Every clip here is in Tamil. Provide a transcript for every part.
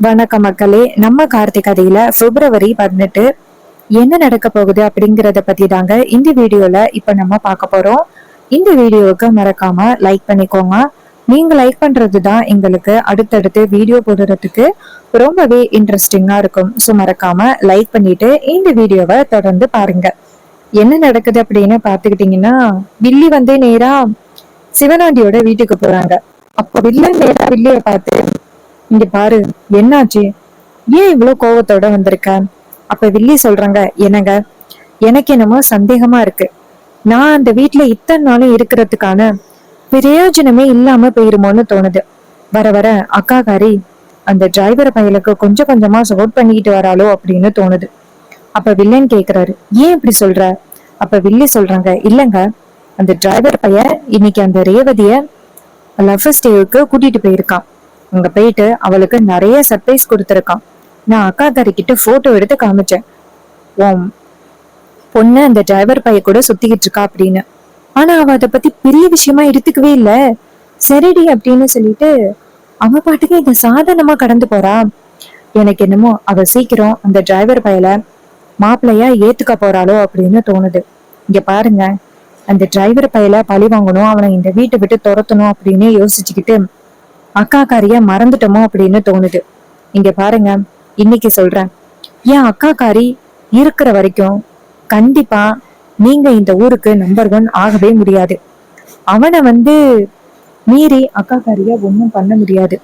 வணக்கம் மக்களே. நம்ம கார்த்திக் கதையில பிப்ரவரி 18 என்ன நடக்க போகுது அப்படிங்கறத பத்தி தாங்க இந்த வீடியோல இப்ப நம்ம பார்க்க போறோம். இந்த வீடியோவுக்கு மறக்காம லைக் பண்ணிக்கோங்க. நீங்க லைக் பண்றதுதான் எங்களுக்கு அடுத்தடுத்து வீடியோ போடுறதுக்கு ரொம்பவே இன்ட்ரெஸ்டிங்கா இருக்கும். ஸோ மறக்காம லைக் பண்ணிட்டு இந்த வீடியோவை தொடர்ந்து பாருங்க. என்ன நடக்குது அப்படின்னு பாத்துக்கிட்டீங்கன்னா, வில்லி வந்து நேரா சிவனாண்டியோட வீட்டுக்கு போறாங்க. அப்ப வில்லன் நேரா வில்லிய பார்த்து, இங்க பாரு, என்னாச்சு, ஏன் இவ்வளவு கோவத்தோட வந்திருக்க? அப்ப வில்லி சொல்றாங்க, என்னங்க, எனக்கு என்னமோ சந்தேகமா இருக்கு. நான் அந்த வீட்டுல இத்தனை நாளும் இருக்கிறதுக்கான பிரயோஜனமே இல்லாம போயிருமோன்னு தோணுது. வர வர அக்காக்காரி அந்த டிரைவர் பையலுக்கு கொஞ்சம் கொஞ்சமா சப்போர்ட் பண்ணிக்கிட்டு வராளோ அப்படின்னு தோணுது. அப்ப வில்லன் கேக்குறாரு, ஏன் இப்படி சொல்ற? அப்ப வில்லி சொல்றாங்க, இல்லங்க, அந்த டிரைவர் பையன் இன்னைக்கு அந்த ரேவதிய லவ் ஸ்டேவுக்கு கூட்டிட்டு போயிருக்கான். அங்க போயிட்டு அவளுக்கு நிறைய சர்ப்ரைஸ் கொடுத்துருக்கான். நான் அக்கா கிட்ட போட்டோ எடுத்து காமிச்சேன். ஓம் பொண்ணு அந்த டிரைவர் பைய கூட சுத்திக்கிட்டு இருக்கா அப்படின்னு. ஆனா அவ அதை பத்தி பெரிய விஷயமா எடுத்துக்கவே இல்ல. சரிடி அப்படின்னு சொல்லிட்டு அவ பாட்டுக்கு இத சாதாரணமா கடந்து போறா. எனக்கு என்னமோ அவ சீக்கிரம் அந்த டிரைவர் பையல மாப்பிள்ளையா ஏத்துக்க போறாளோ அப்படின்னு தோணுது. இங்க பாருங்க, அந்த டிரைவர் பையல பழி வாங்கணும், அவனை இந்த வீட்டை விட்டு துரத்தணும் அப்படின்னு யோசிச்சுக்கிட்டு அக்காக்காரிய மறந்துட்டோமோ அப்படின்னு தோணுது. இங்க பாருங்க, இன்னைக்கு சொல்றேன், என் அக்காக்காரி இருக்கிற வரைக்கும் கண்டிப்பா நீங்க இந்த ஊருக்கு நம்பர் 1 ஆகவே முடியாது. அவனை மீறி அக்காக்காரிய ஒன்னும் பண்ண முடியாது.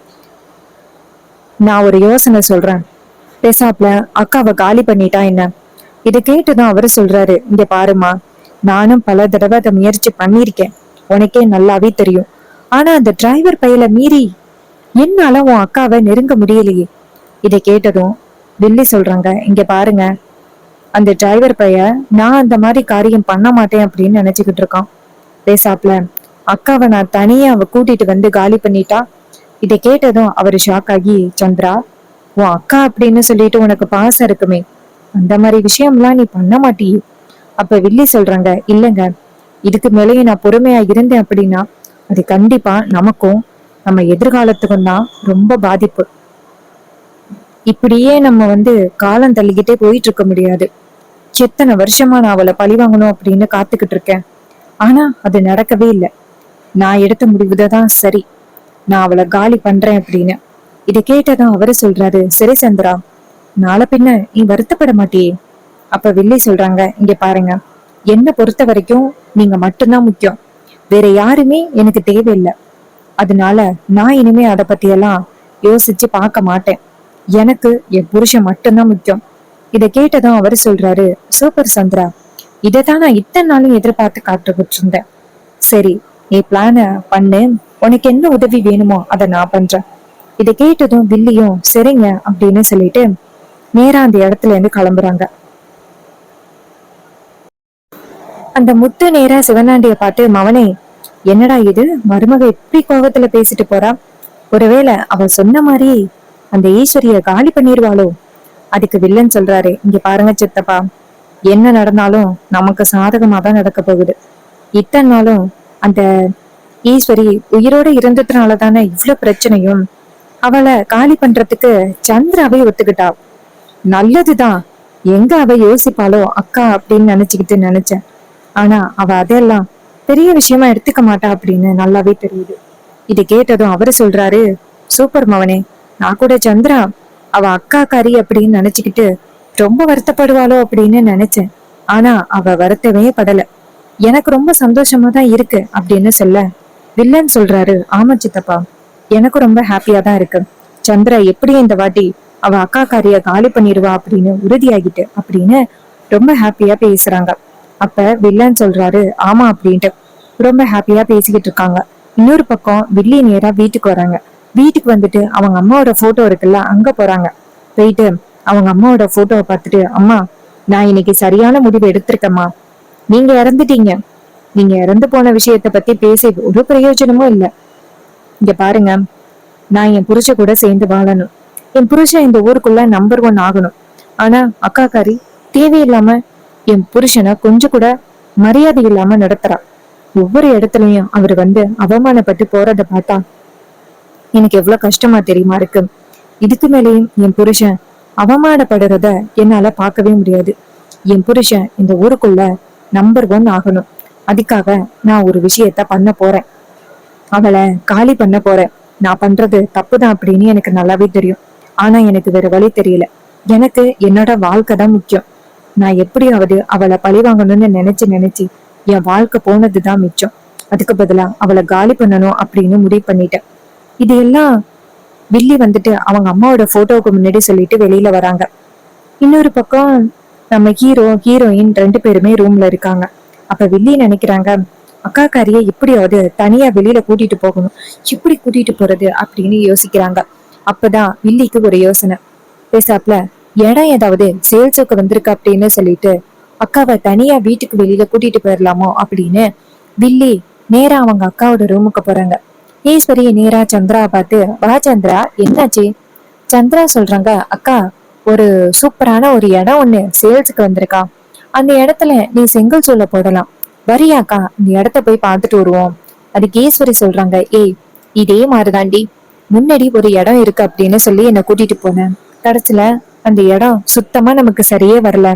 நான் ஒரு யோசனை சொல்றேன், பேசாப்ல அக்காவை காலி பண்ணிட்டா என்ன? இதை கேட்டுதான் அவரு சொல்றாரு, இங்க பாருமா, நானும் பல தடவை அதை முயற்சி பண்ணிருக்கேன், உனக்கே நல்லாவே தெரியும். ஆனா அந்த டிரைவர் பையல மீறி என்னால உன் அக்காவை நெருங்க முடியலையே. இதை கேட்டதும் வில்லி சொல்றாங்க, இங்க பாருங்க, அந்த டிரைவர் பைய நான் அந்த மாதிரி காரியம் பண்ண மாட்டேன் அப்படின்னு நினைச்சுக்கிட்டு இருக்கான். பேசாப்ல அக்காவை நான் தனியா அவ கூட்டிட்டு வந்து காலி பண்ணிட்டா. இதை கேட்டதும் அவரு ஷாக் ஆகி, சந்திரா, உன் அக்கா அப்படின்னு சொல்லிட்டு உனக்கு பாசம் இருக்குமே, அந்த மாதிரி விஷயம்லாம் நீ பண்ண மாட்டியே. அப்ப வில்லி சொல்றாங்க, இல்லங்க, இதுக்கு மேலேயே நான் பொறுமையா இருந்தேன் அப்படின்னா அது கண்டிப்பா நமக்கும் நம்ம எதிர்காலத்துக்கும் தான் ரொம்ப பாதிப்பு. இப்படியே நம்ம காலம் தள்ளிக்கிட்டே போயிட்டு இருக்க முடியாது. எத்தனை வருஷமா நான் அவளை பழி வாங்கணும் அப்படின்னு காத்துக்கிட்டு இருக்கேன். ஆனா அது நடக்கவே இல்லை. நான் எடுத்த முடிவுதான் சரி, நான் அவளை காலி பண்றேன் அப்படின்னு. இதை கேட்டதும் அவரு சொல்றாரு, சரி சந்திரா, நாளை பின்ன நீ வருத்தப்பட மாட்டியே. அப்ப வில்லி சொல்றாங்க, இங்க பாருங்க, என்ன பொறுத்த வரைக்கும் நீங்க மட்டும்தான் முக்கியம், வேற யாருமே எனக்கு தேவையில்லை. அதனால நான் இனிமே அதை பத்தியெல்லாம் யோசிச்சு பார்க்க மாட்டேன். எனக்கு என் புருஷன் மட்டும்தான் முக்கியம். இதை கேட்டதும் அவரு சொல்றாரு, சூப்பர் சந்திரா, இதைத்தான் நான் இத்தனை நாளும் எதிர்பார்த்து காத்துக்கிட்டு இருந்தேன். சரி, நீ பிளான பண்ணு, உனக்கு என்ன உதவி வேணுமோ அதை நான் பண்றேன். இதை கேட்டதும் வில்லியும் சரிங்க அப்படின்னு சொல்லிட்டு நேரா அந்த இடத்துல இருந்து கிளம்புறாங்க. அந்த முத்து நேரா சிவனாண்டிய பார்த்து, மவனே, என்னடா இது, மருமக எப்படி கோபத்துல பேசிட்டு போறா? ஒருவேளை அவ சொன்ன மாதிரி அந்த ஈஸ்வரிய காலி பண்ணிருவாளோ? அதுக்கு வில்லன் சொல்றாரு, இங்க பாருங்க சித்தப்பா, என்ன நடந்தாலும் நமக்கு சாதகமா தான் நடக்க போகுது. இத்தனை நாளும் அந்த ஈஸ்வரி உயிரோட இருந்ததுனால தானே இவ்வளவு பிரச்சனையும். அவளை காலி பண்றதுக்கு சந்திராவே ஒத்துக்கிட்டா. நல்லதுதான். எங்க அவ யோசிப்பாளோ அக்கா அப்படின்னு நினைச்சேன். ஆனா அவ அதெல்லாம் பெரிய விஷயமா எடுத்துக்க மாட்டா அப்படின்னு நல்லாவே தெரியுது. இதை கேட்டதும் அவரு சொல்றாரு, சூப்பர் மவனே, நான் கூட சந்திரா அவ அக்கா கறி அப்படின்னு நினைச்சுக்கிட்டு ரொம்ப வருத்தப்படுவாளோ அப்படின்னு நினைச்சேன். ஆனா அவ வருத்தவே படல. எனக்கு ரொம்ப சந்தோஷமா தான் இருக்கு அப்படின்னு சொல்ல வில்லன் சொல்றாரு, ஆமா சித்தப்பா, எனக்கு ரொம்ப ஹாப்பியா தான் இருக்கு. சந்திரா எப்படியும் இந்த வாட்டி அவ அக்கா காரிய காலி பண்ணிடுவா அப்படின்னு உறுதியாகிட்டு அப்படின்னு ரொம்ப ஹாப்பியா பேசுறாங்க. அப்ப வில்லன் சொல்றாரு, ஆமா அப்படின்ட்டு ரொம்ப ஹாப்பியா பேசிக்கிட்டு இருக்காங்க. இன்னொரு பக்கம் வில்லி நேரா வீட்டுக்கு வராங்க. வீட்டுக்கு வந்துட்டு அவங்க அம்மாவோட போட்டோ இருக்குல்ல, அங்க போறாங்க. போயிட்டு அவங்க அம்மாவோட போட்டோவை பார்த்துட்டு, அம்மா, நான் இன்னைக்கு சரியான முடிவு எடுத்திருக்கேம்மா. நீங்க இறந்துட்டீங்க. நீங்க இறந்து போன விஷயத்த பத்தி பேசி ஒரு பிரயோஜனமும் இல்ல. இங்க பாருங்க, நான் என் புருஷ கூட சேர்ந்து வாழணும். என் புருஷன் இந்த ஊருக்குள்ள நம்பர் 1 ஆகணும். ஆனா அக்காக்காரி தேவையில்லாம என் புருஷனை கொஞ்சம் கூட மரியாதை இல்லாம நடத்துறா. ஒவ்வொரு இடத்துலயும் அவரு அவமானப்பட்டு போறத பார்த்தா எனக்கு எவ்வளவு கஷ்டமா தெரியுமா இருக்கு. இதுக்கு மேலேயும் என் புருஷன் அவமானப்படுறத என்னால பார்க்கவே முடியாது. என் புருஷன் இந்த ஊருக்குள்ள நம்பர் 1 ஆகணும். அதுக்காக நான் ஒரு விஷயத்த பண்ண போறேன். அவளை காலி பண்ண போறேன். நான் பண்றது தப்புதான் அப்படின்னு எனக்கு நல்லாவே தெரியும். ஆனா எனக்கு வேற வழி தெரியல. எனக்கு என்னோட வாழ்க்கை தான் முக்கியம். நான் எப்படியாவது அவளை பழி வாங்கணும்னு நினைச்சு நினைச்சு என் வாழ்க்கை போனதுதான் மிச்சம். அதுக்கு பதிலா அவளை காலி பண்ணணும் அப்படின்னு முடிவு பண்ணிட்டேன். இது எல்லாம் வில்லி வந்துட்டு அவங்க அம்மாவோட போட்டோவுக்கு முன்னாடி சொல்லிட்டு வெளியில வராங்க. இன்னொரு பக்கம் நம்ம ஹீரோயின் 2 பேருமே ரூம்ல இருக்காங்க. அப்ப வில்லி நினைக்கிறாங்க, அக்கா காரிய எப்படியாவது தனியா வெளியில கூட்டிட்டு போகணும். எப்படி கூட்டிட்டு போறது அப்படின்னு யோசிக்கிறாங்க. அப்பதான் வில்லிக்கு ஒரு யோசனை. பேசாப்ல இடம் ஏதாவது சேல்ஸுக்கு வந்திருக்கு அப்படின்னு சொல்லிட்டு அக்காவை தனியா வீட்டுக்கு வெளியில கூட்டிட்டு போயிடலாமோ அப்படின்னு வில்லி நேரா அவங்க அக்காவோட ரூமுக்கு போறாங்க. ஈஸ்வரி நேரா சந்திரா பார்த்து, வா சந்திரா, என்னாச்சு? சந்திரா சொல்றாங்க, அக்கா, ஒரு சூப்பரான ஒரு இடம் ஒண்ணு சேல்ஸுக்கு வந்திருக்கா. அந்த இடத்துல நீ செங்கல் சூளை போடலாம். வரியாக்கா, இந்த இடத்த போய் பார்த்துட்டு வருவோம். அதுக்கு ஈஸ்வரி சொல்றாங்க, ஏய், இதே மாதிரிதாண்டி முன்னாடி ஒரு இடம் இருக்கு அப்படின்னு சொல்லி என்னை கூட்டிட்டு போனேன். கடைசியில அந்த இடம் சுத்தமா நமக்கு சரியே வரல.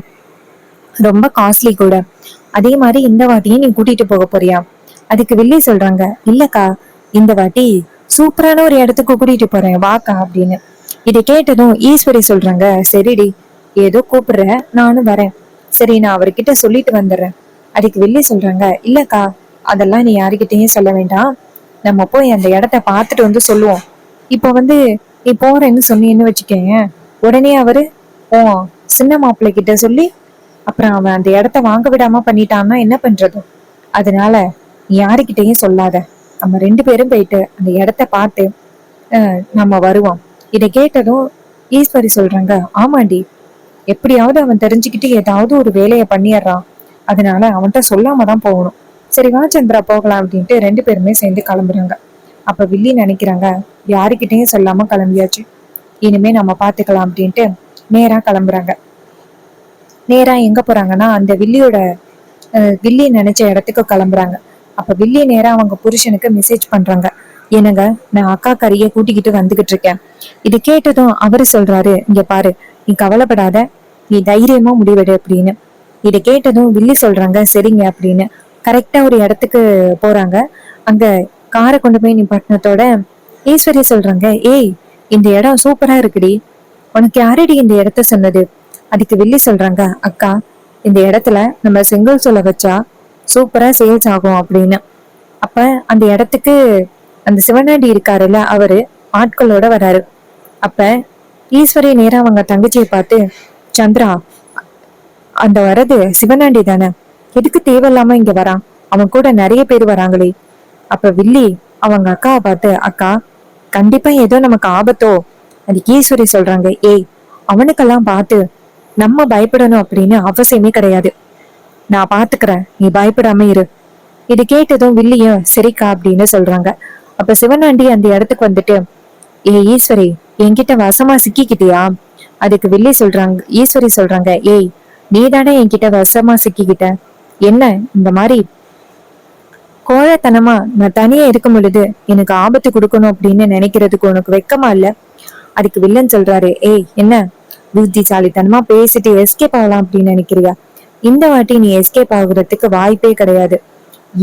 ரொம்ப காஸ்ட்லி கூட. அதே மாதிரி இந்த வாட்டியும் நீ கூட்டிட்டு போக போறியா? அதுக்கு வில்லி சொல்றாங்க, இல்லக்கா, இந்த வாட்டி சூப்பரான ஒரு இடத்துக்கு கூட்டிட்டு போறேன், வாக்கா அப்படின்னு. இதை கேட்டதும் ஈஸ்வரி சொல்றாங்க, சரிடி, ஏதோ கூப்பிடுற, நானும் வரேன். சரி, நான் அவர்கிட்ட சொல்லிட்டு வந்துடுறேன். அதுக்கு வில்லி சொல்றாங்க, இல்லக்கா, அதெல்லாம் நீ யாருக்கிட்டையும் சொல்ல வேண்டாம். நம்ம போய் அந்த இடத்த பார்த்துட்டு வந்து சொல்லுவோம். இப்ப வந்து நீ போறேன்னு சொன்னீன்னு வச்சுக்கேன், உடனே அவரு ஓ சின்ன மாப்பிள்ளை கிட்ட சொல்லி அப்புறம் அவன் அந்த இடத்த வாங்க விடாம பண்ணிட்டான்னா என்ன பண்றது? அதனால நீ யாருக்கிட்டையும் சொல்லாத. நம்ம 2 பேரும் போயிட்டு அந்த இடத்த பார்த்து நம்ம வருவோம். இதை கேட்டதும் ஈஸ்வரி சொல்றாங்க, ஆமாண்டி, எப்படியாவது அவன் தெரிஞ்சுக்கிட்டு ஏதாவது ஒரு வேலையை பண்ணிடுறான். அதனால அவன்கிட்ட சொல்லாம தான் போகணும். சரி, வா சந்திரா, போகலாம் அப்படின்ட்டு 2 பேருமே சேர்ந்து கிளம்புறாங்க. அப்ப வில்லி நினைக்கிறாங்க, யாருக்கிட்டையும் சொல்லாம கிளம்பியாச்சு, இனிமே நம்ம பாத்துக்கலாம் அப்படின்ட்டு நேரா கிளம்புறாங்க. நேரா எங்க போறாங்கன்னா அந்த வில்லி நினைச்ச இடத்துக்கு கிளம்புறாங்க. அப்ப வில்லி நேரா அவங்க புருஷனுக்கு மெசேஜ் பண்றாங்க, என்னங்க, நான் அக்கா கறிய கூட்டிக்கிட்டு வந்துகிட்டு இருக்கேன். இது கேட்டதும் அவரு சொல்றாரு, இங்க பாரு, நீ கவலைப்படாத, நீ தைரியமா முடிவெடு அப்படின்னு. இதை கேட்டதும் வில்லி சொல்றாங்க, சரிங்க அப்படின்னு. கரெக்டா ஒரு இடத்துக்கு போறாங்க. அங்க காரை கொண்டு போய் நிப்பாட்டினத்தோட ஈஸ்வரி சொல்றாங்க, ஏய், இந்த இடம் சூப்பரா இருக்குடி, உனக்கு யாரடி இந்த இடத்த சொன்னது? அதுக்கு வில்லி சொல்றாங்க, அக்கா, இந்த இடத்துல நம்ம செங்கல் சூளை வச்சா சூப்பரா சேல்ஸ் ஆகும் அப்படின்னு. அப்ப அந்த இடத்துக்கு அந்த சிவனாண்டி இருக்காருல்ல, அவரு ஆட்களோட வராரு. அப்ப ஈஸ்வரி நேரா அவங்க தங்கச்சியை பார்த்து, சந்திரா, அந்த வரது சிவனாண்டி தானே, எதுக்கு தேவையில்லாம இங்க வரான்? அவன் கூட நிறைய பேர் வராங்களே. அப்ப வில்லி அவங்க அக்காவை பார்த்து, அக்கா, கண்டிப்பா ஏதோ நமக்கு ஆபத்தோ. அதுக்கு ஈஸ்வரி சொல்றாங்க, ஏய், அவனுக்கெல்லாம் பார்த்து நம்ம பயப்படணும் அப்படின்னு அவசியமே கிடையாது. நான் பாத்துக்கிறேன், நீ பயப்படாம இரு. இது கேட்டதும் வில்லியும் சரிக்கா அப்படின்னு சொல்றாங்க. அப்ப சிவனாண்டி அந்த இடத்துக்கு வந்துட்டு, ஏ ஈஸ்வரி, என்கிட்ட வசமா சிக்கிக்கிட்டியா? அதுக்கு வில்லி சொல்றாங்க, ஈஸ்வரி சொல்றாங்க, ஏய், நீ தானே என்கிட்ட வசமா சிக்கிக்கிட்ட. என்ன இந்த மாதிரி கோழைத்தனமா நான் தனியா இருக்கும் பொழுது எனக்கு ஆபத்து கொடுக்கணும் அப்படின்னு நினைக்கிறதுக்கு உனக்கு வெக்கமா இல்ல? அதுக்கு வில்லன் சொல்றாரு, ஏய், என்ன புத்திசாலித்தனமா பேசிட்டு எஸ்கேப் ஆகலாம் அப்படின்னு நினைக்கிறியா? இந்த வாட்டி நீ எஸ்கேப் ஆகுறதுக்கு வாய்ப்பே கிடையாது.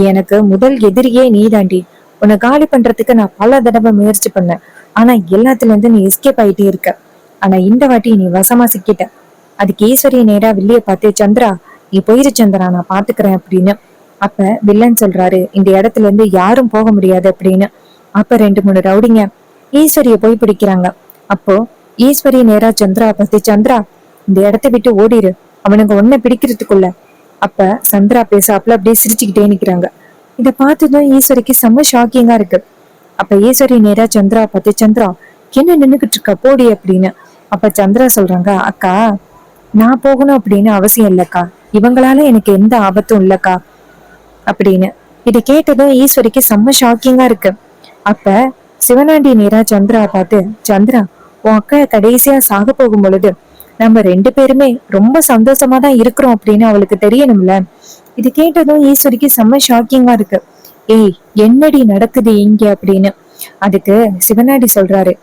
எனக்கு முதல் எதிரியே நீ தாண்டி. உன்னை காலி பண்றதுக்கு நான் பல தடவை முயற்சி பண்ணேன். ஆனா எல்லாத்துல இருந்து நீ எஸ்கேப் ஆயிட்டே இருக்க. ஆனா இந்த வாட்டி நீ வசமா சிக்கிட்ட. அதுக்கு ஈஸ்வரி நேரா வில்லிய பார்த்து, சந்திரா, நீ போயிரு சந்திரா, நான் பாத்துக்கிறேன் அப்படின்னு. அப்ப வில்லன் சொல்றாரு, இந்த இடத்துல இருந்து யாரும் போக முடியாது அப்படின்னு. அப்ப 2-3 ரவுடிங்க ஈஸ்வரிய போய் பிடிக்கிறாங்க. அப்போ ஈஸ்வரி நேரா சந்திரா பார்த்து, சந்திரா, இந்த இடத்த விட்டு ஓடிரு, அவனுங்க ஒன்ன பிடிக்கிறதுக்குள்ள. அப்ப சந்திரா பேசாப்புல அப்படியே சிரிச்சுக்கிட்டே நிக்கிறாங்க. இத பார்த்ததும் ஈஸ்வரிக்கு செம்ம ஷாக்கிங்கா இருக்கு. அப்ப ஈஸ்வரி நேரா சந்திரா பார்த்து, சந்திரா, என்ன நின்னுகிட்டு இருக்க, போடி அப்படின்னு. அப்ப சந்திரா சொல்றாங்க, அக்கா, நான் போகணும் அப்படின்னு அவசியம் இல்லக்கா, இவங்களால எனக்கு எந்த ஆபத்தும் இல்லக்கா அப்படின்னு. இதை கேட்டதும் ஈஸ்வரிக்கு செம்ம ஷாக்கிங்கா இருக்கு. அப்ப சிவனாண்டி நேரா சந்திரா பார்த்து, சந்திரா, உன் அக்கா கடைசியா சாக போகும் பொழுது நம்ம 2 பேருமே ரொம்ப சந்தோஷமா தான் இருக்கிறோம் அப்படின்னு அவளுக்கு தெரியணும்ல. இது கேட்டதும் ஈஸ்வரிக்கு செம்ம ஷாக்கிங்கா இருக்கு. ஏய், என்னடி நடக்குது இங்க அப்படின்னு. அதுக்கு சிவனாண்டி சொல்றாரு,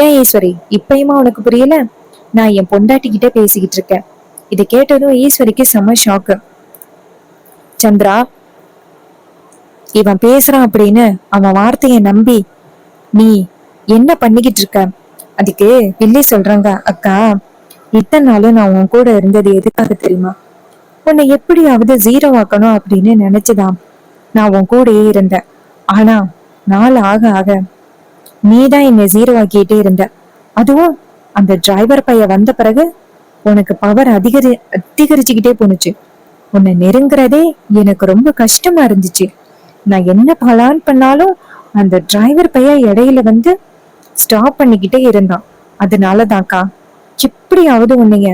ஏன் ஈஸ்வரி இப்பயுமா உனக்கு புரியல? நான் என் பொண்டாட்டி கிட்ட பேசிக்கிட்டு இருக்கேன். இதை கேட்டதும் ஈஸ்வரிக்கு செம்ம ஷாக்கு. சந்திரா, இவன் பேசுறான் அப்படின்னு அவன் வார்த்தைய நம்பி நீ என்ன பண்ணிக்கிட்டு இருக்க? அதுக்கு வில்லி சொல்றாங்க, அக்கா இத்தனை நாளும் நான் உன் கூட இருந்தது எதுக்காக தெரியுமா? உன்னை எப்படியாவது ஜீரோ ஆக்கணும் அப்படின்னு நினைச்சுதான் நான் உன் கூடயே இருந்தேன். ஆனா நாள் ஆக ஆக நீதான் என்னை ஜீரோ ஆக்கிட்டே இருந்த. அதுவும் அந்த டிரைவர் பையன் வந்த பிறகு உனக்கு பவர் அதிகரிச்சுக்கிட்டே போனுச்சு. உன்னை நெருங்குறதே எனக்கு ரொம்ப கஷ்டமா இருந்துச்சு. நான் என்ன பிளான் பண்ணாலும் அந்த டிரைவர் பையன் இடையில வந்து ஸ்டாப் பண்ணிக்கிட்டே இருந்தான். அதனாலதான்க்கா எப்படியாவது உன்னைய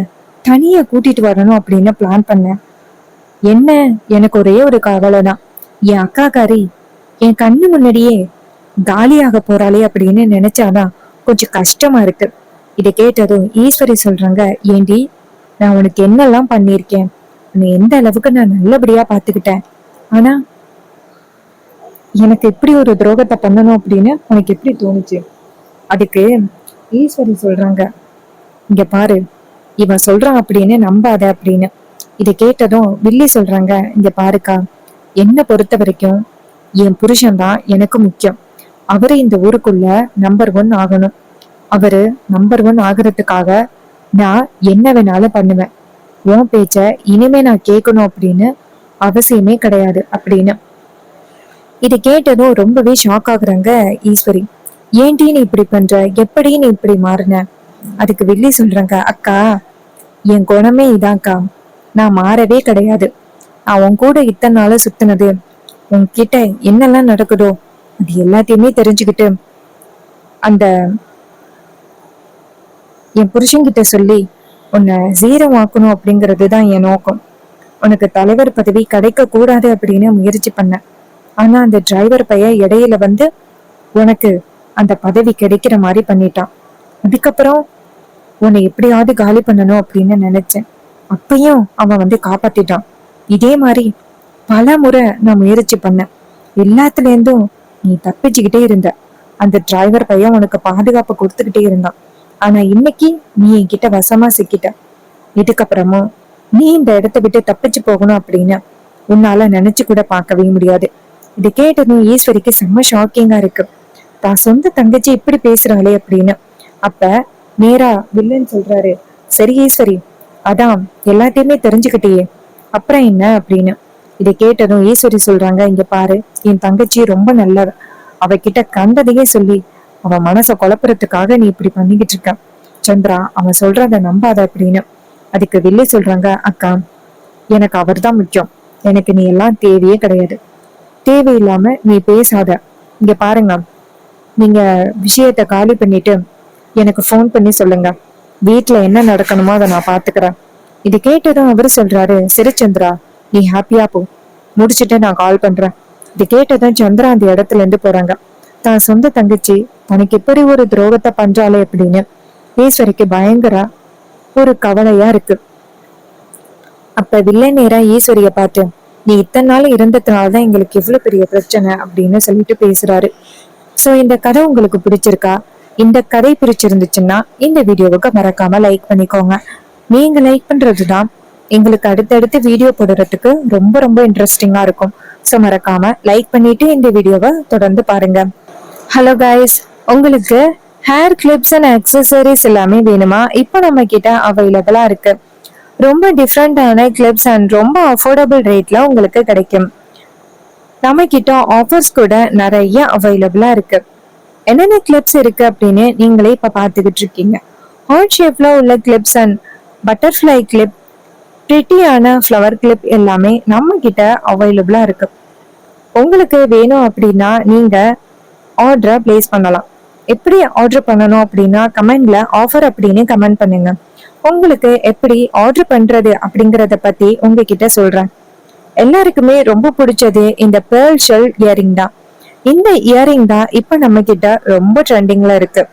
தனியா கூட்டிட்டு வரணும் அப்படின்னு பிளான் பண்ணேன். என்ன, எனக்கு ஒரே ஒரு கவலைதான், என் அக்காக்காரி என் கண்ணு முன்னாடியே காலியாக போறாளே அப்படின்னு நினைச்சாதான் கொஞ்சம் கஷ்டமா இருக்கு. இதை கேட்டதும் ஈஸ்வரி சொல்றாங்க, ஏண்டி நான் உனக்கு என்னெல்லாம் பண்ணிருக்கேன், உன்னை எந்த அளவுக்கு நான் நல்லபடியா பாத்துக்கிட்டேன். ஆனா எனக்கு இப்படி ஒரு துரோகத்தை பண்ணணும் அப்படின்னு உனக்கு எப்படி தோணுச்சு? அதுக்கு ஈஸ்வரி சொல்றாங்க, இங்க பாரு, இவன் சொல்றான் அப்படின்னு நம்பாத அப்படின்னு. இதை கேட்டதும் வில்லி சொல்றாங்க, இங்க பாருக்கா, என்ன பொறுத்த வரைக்கும் என் புருஷன் தான் எனக்கு முக்கியம். அவரு இந்த ஊருக்குள்ள நம்பர் 1 ஆகணும். அவரு நம்பர் 1 ஆகுறதுக்காக நான் என்ன வேணாலும் பண்ணுவேன். உன் பேச்ச இனிமே நான் கேட்கணும் அப்படின்னு அவசியமே கிடையாது அப்படின்னு. இதை கேட்டதும் ரொம்பவே ஷாக் ஆகுறாங்க ஈஸ்வரி. ஏன்டி நீ இப்படி பண்ற, எப்படி நீ இப்படி மாறின? அதுக்கு வில்லி சொல்றாங்க, அக்கா என் குணமே இதான்க்கா, நான் மாறவே கிடையாது. நான் உன் கூட இத்தனை நாள சுத்தினது, உன்கிட்ட என்னெல்லாம் நடக்குதோ அது எல்லாத்தையுமே தெரிஞ்சுக்கிட்டு அந்த என் புருஷன்கிட்ட சொல்லி உன்னை ஜீரோ ஆக்கணும் அப்படிங்கிறது தான் என் நோக்கம். உனக்கு தலைவர் பதவி கிடைக்க கூடாது அப்படின்னு முயற்சி பண்ண. ஆனா அந்த டிரைவர் பையன் இடையில வந்து உனக்கு அந்த பதவி கிடைக்கிற மாதிரி பண்ணிட்டான். அதுக்கப்புறம் உன்னை எப்படியாவது காலி பண்ணணும் அப்படின்னு நினைச்சேன். அப்பயும் அவன் வந்து காப்பாத்திட்டான். இதே மாதிரி பல முறை நான் முயற்சி பண்ணேன். எல்லாத்துல இருந்தும் நீ தப்பிச்சுக்கிட்டே இருந்த. அந்த டிரைவர் பையன் உனக்கு பாதுகாப்பு கொடுத்துக்கிட்டே இருந்தான். ஆனா இன்னைக்கு நீ என்கிட்ட வசமா சிக்கிட்ட. இதுக்கப்புறமும் நீ இந்த இடத்த விட்டு தப்பிச்சு போகணும் அப்படின்னு உன்னால நினைச்சு கூட பார்க்கவே முடியாது. இதை கேட்டதும் ஈஸ்வரிக்கு செம்ம ஷாக்கிங்கா இருக்கு. தான் சொந்த தங்கச்சி இப்படி பேசுறாளே அப்படின்னு. அப்ப நேரா வில்லன் சொல்றாரு, சரி ஈஸ்வரி, அதான் எல்லாத்தையுமே தெரிஞ்சுக்கிட்டியே, அப்புறம் என்ன அப்படின்னு. இதை கேட்டதும் ஈஸ்வரி சொல்றாங்க, இங்க பாரு, என் தங்கச்சி ரொம்ப நல்லவ. அவகிட்ட கண்டதையே சொல்லி அவ மனசை குழப்புறதுக்காக நீ இப்படி பண்ணிக்கிட்டு இருக்க. சந்திரா, அவன் சொல்றத நம்பாத அப்படின்னு. அதுக்கு வில்லி சொல்றாங்க, அக்கா எனக்கு அவர் தான் முக்கியம். எனக்கு நீ எல்லாம் தேவையே கிடையாது. தேவையில்லாம நீ பேசாத. இங்க பாருங்க, நீங்க விஷயத்த காலி பண்ணிட்டு எனக்கு ஃபோன் பண்ணி சொல்லுங்க. வீட்டுல என்ன நடக்கணுமோ அதை நான் பாத்துக்கிறேன். இது கேட்டதும் அவரு சொல்றாரு, சரி சந்திரா, நீ ஹாப்பியா போ, முடிச்சுட்டு நான் கால் பண்றேன். இது கேட்டதும் சந்திரா அந்த இடத்துல இருந்து போறாங்க. தான் சொந்த தங்கச்சி தனக்கு இப்படி ஒரு துரோகத்தை பண்றாளே அப்படின்னு ஈஸ்வரிக்கு பயங்கர ஒரு கவலையா இருக்கு. அப்ப வில்லை நேரா ஈஸ்வரிய பார்த்து, நீ இத்தனை நாள் இருந்ததுனாலதான் எங்களுக்கு இவ்வளவு பெரிய பிரச்சனை அப்படின்னு சொல்லிட்டு பேசுறாரு. சோ இந்த கதை உங்களுக்கு பிடிச்சிருக்கா? இந்த கதை பிடிச்சிருந்துச்சுன்னா இந்த வீடியோவுக்கு மறக்காம லைக் பண்ணிக்கோங்க. நீங்க லைக் பண்றதுதான் எங்களுக்கு அடுத்தடுத்து வீடியோ போடுறதுக்கு ரொம்ப ரொம்ப இன்ட்ரெஸ்டிங்கா இருக்கும். சோ மறக்காம லைக் பண்ணிட்டு இந்த வீடியோவை தொடர்ந்து பாருங்க. ஹலோ கைஸ், உங்களுக்கு ஹேர் கிளிப்ஸ் அண்ட் அக்சசரிஸ் எல்லாமே வேணுமா? இப்போ நம்ம கிட்ட அவைலபிளா இருக்கு. ரொம்ப டிஃப்ரெண்டான கிளிப்ஸ் அண்ட் ரொம்ப அஃபோர்டபுள் ரேட்ல உங்களுக்கு கிடைக்கும். நம்ம கிட்ட ஆஃபர்ஸ் கூட நிறைய அவைலபிளா இருக்கு. என்னென்ன கிளிப்ஸ் இருக்கு அப்படின்னு நீங்களே இப்ப பாத்துக்கிட்டு இருக்கீங்க. ஹார்ட் ஷேப்ல உள்ள கிளிப்ஸ் அண்ட் பட்டர்ஃபிளை கிளிப், பிரிட்டியான ஃப்ளவர் கிளிப் எல்லாமே நம்ம கிட்ட அவைலபிளா இருக்கு. உங்களுக்கு வேணும் அப்படின்னா நீங்க ஆர்டரை பிளேஸ் பண்ணலாம். எப்படி ஆர்டர் பண்ணணும் அப்படின்னா கமெண்ட்ல ஆஃபர் அப்படின்னு கமெண்ட் பண்ணுங்க. உங்களுக்கு எப்படி ஆர்டர் பண்றது அப்படிங்கறத பத்தி உங்ககிட்ட சொல்றேன். எல்லாருக்குமே ரொம்ப பிடிச்சது இந்த பேர்ல் ஷெல் இயரிங் தான். இந்த இயரிங் தான் இப்ப நம்ம கிட்ட ரொம்ப ட்ரெண்டிங்ல இருக்கு.